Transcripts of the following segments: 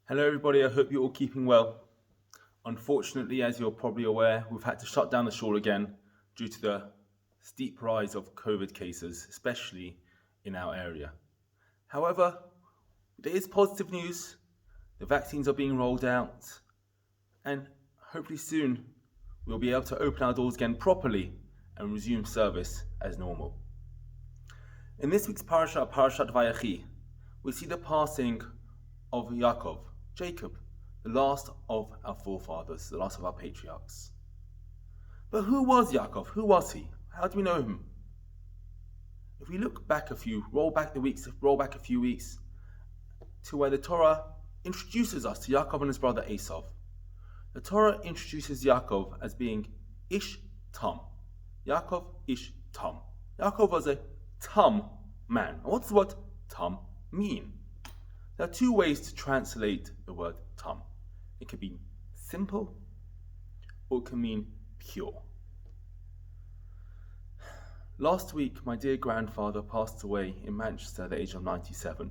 Hello, everybody. I hope you're all keeping well. Unfortunately, as you're probably aware, we've had to shut down the shore again due to the steep rise of COVID cases, especially in our area. However, there is positive news. The vaccines are being rolled out, and hopefully soon we'll be able to open our doors again properly and resume service as normal. In this week's parasha, Parashat Vayechi, we see the passing of Yaakov, Jacob, the last of our forefathers, the last of our patriarchs. But who was Yaakov? Who was he? How do we know him? If we roll back a few weeks to where the Torah introduces us to Yaakov and his brother Esav. The Torah introduces Yaakov as being Ish Tam. Yaakov Ish Tam. Yaakov was a Tam man. And what does the word Tam mean? There are two ways to translate the word Tam. It can be simple or it can mean pure. Last week, my dear grandfather passed away in Manchester at the age of 97.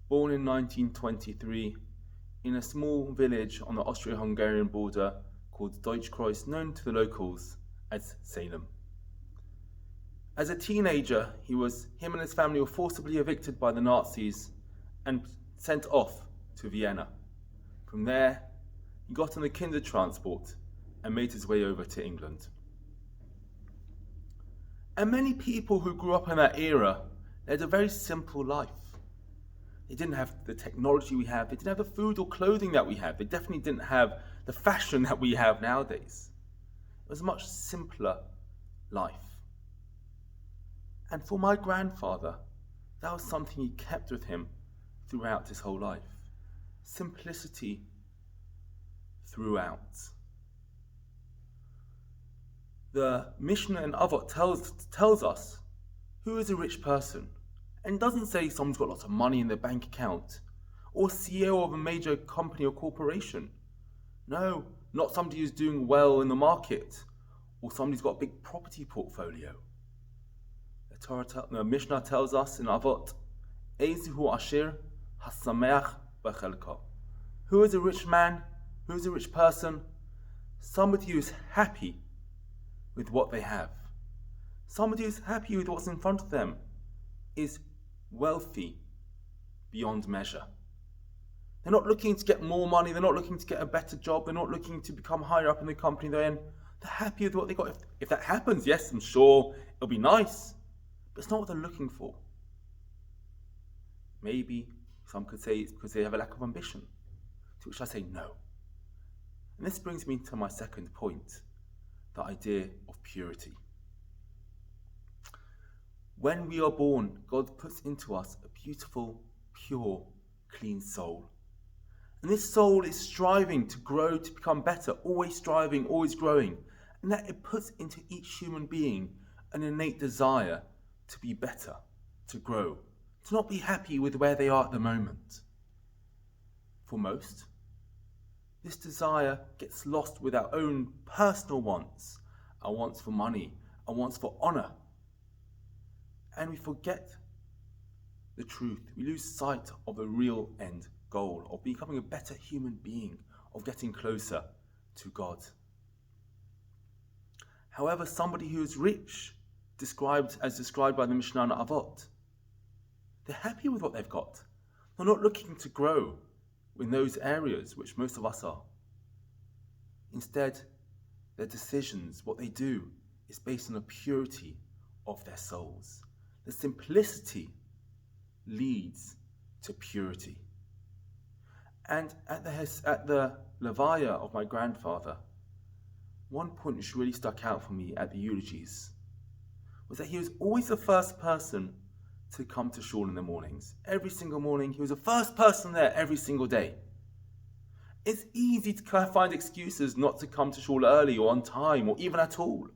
Born in 1923 in a small village on the Austro-Hungarian border called Deutschkreuz, known to the locals as Salem. As a teenager, him and his family were forcibly evicted by the Nazis and sent off to Vienna. From there, he got on the Kindertransport and made his way over to England. And many people who grew up in that era led a very simple life. They didn't have the technology we have. They didn't have the food or clothing that we have. They definitely didn't have the fashion that we have nowadays. It was a much simpler life. And for my grandfather, that was something he kept with him throughout his whole life. Simplicity throughout. The Mishnah in Avot tells us who is a rich person, and doesn't say someone's got lots of money in their bank account or CEO of a major company or corporation. No, not somebody who's doing well in the market or somebody who's got a big property portfolio. The Mishnah tells us in Avot, Ezihu Ashir Hasameach B'chelko. Who is a rich man? Who is a rich person? Somebody who is happy with what they have. Somebody who's happy with what's in front of them is wealthy beyond measure. They're not looking to get more money. They're not looking to get a better job. They're not looking to become higher up in the company they're in. They're happy with what they got. If that happens, yes, I'm sure it'll be nice. But it's not what they're looking for. Maybe some could say it's because they have a lack of ambition. To which I say no. And this brings me to my second point, the idea of purity. When we are born, God puts into us a beautiful, pure, clean soul. And this soul is striving to grow, to become better, always striving, always growing. And that it puts into each human being an innate desire to be better, to grow, to not be happy with where they are at the moment. For most, this desire gets lost with our own personal wants, our wants for money, our wants for honor. And we forget the truth. We lose sight of the real end goal of becoming a better human being, of getting closer to God. However, somebody who is rich, described by the Mishnah and Avot, they're happy with what they've got. They're not looking to grow in those areas which most of us are. Instead, their decisions, what they do, is based on the purity of their souls. The simplicity leads to purity. And at the levaya of my grandfather, one point which really stuck out for me at the eulogies was that he was always the first person to come to shul in the mornings. Every single morning, he was the first person there every single day. It's easy to find excuses not to come to shul early or on time or even at all.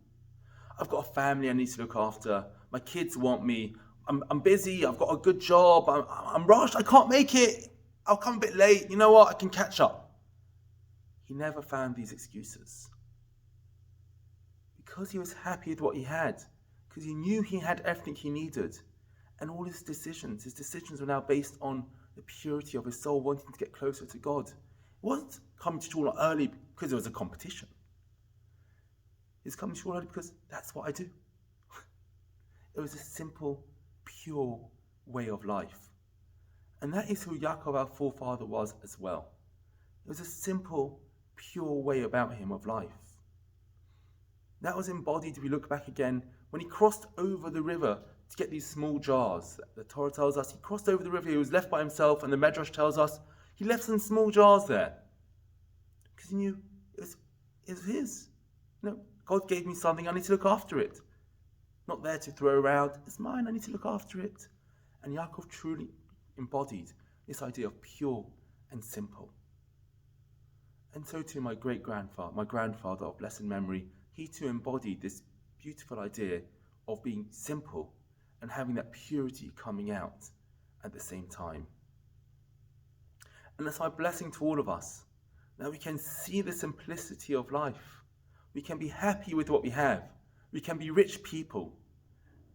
I've got a family I need to look after. My kids want me. I'm busy. I've got a good job. I'm rushed. I can't make it. I'll come a bit late. You know what? I can catch up. He never found these excuses. Because he was happy with what he had. Because he knew he had everything he needed. And all his decisions were now based on the purity of his soul, wanting to get closer to God. It wasn't coming to shul early because it was a competition. It's coming to shul early because that's what I do. It was a simple, pure way of life. And that is who Yaakov, our forefather, was as well. It was a simple, pure way about him of life. That was embodied, if we look back again, when he crossed over the river to get these small jars. The Torah tells us he crossed over the river, he was left by himself, and the Medrash tells us he left some small jars there. Because he knew it was his. God gave me something, I need to look after it. Not there to throw around, it's mine, I need to look after it. And Yaakov truly embodied this idea of pure and simple. And so too my grandfather of blessed memory, he too embodied this beautiful idea of being simple and having that purity coming out at the same time. And that's my blessing to all of us, that we can see the simplicity of life. We can be happy with what we have. We can be rich people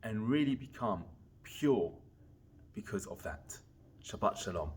and really become pure because of that. Shabbat Shalom.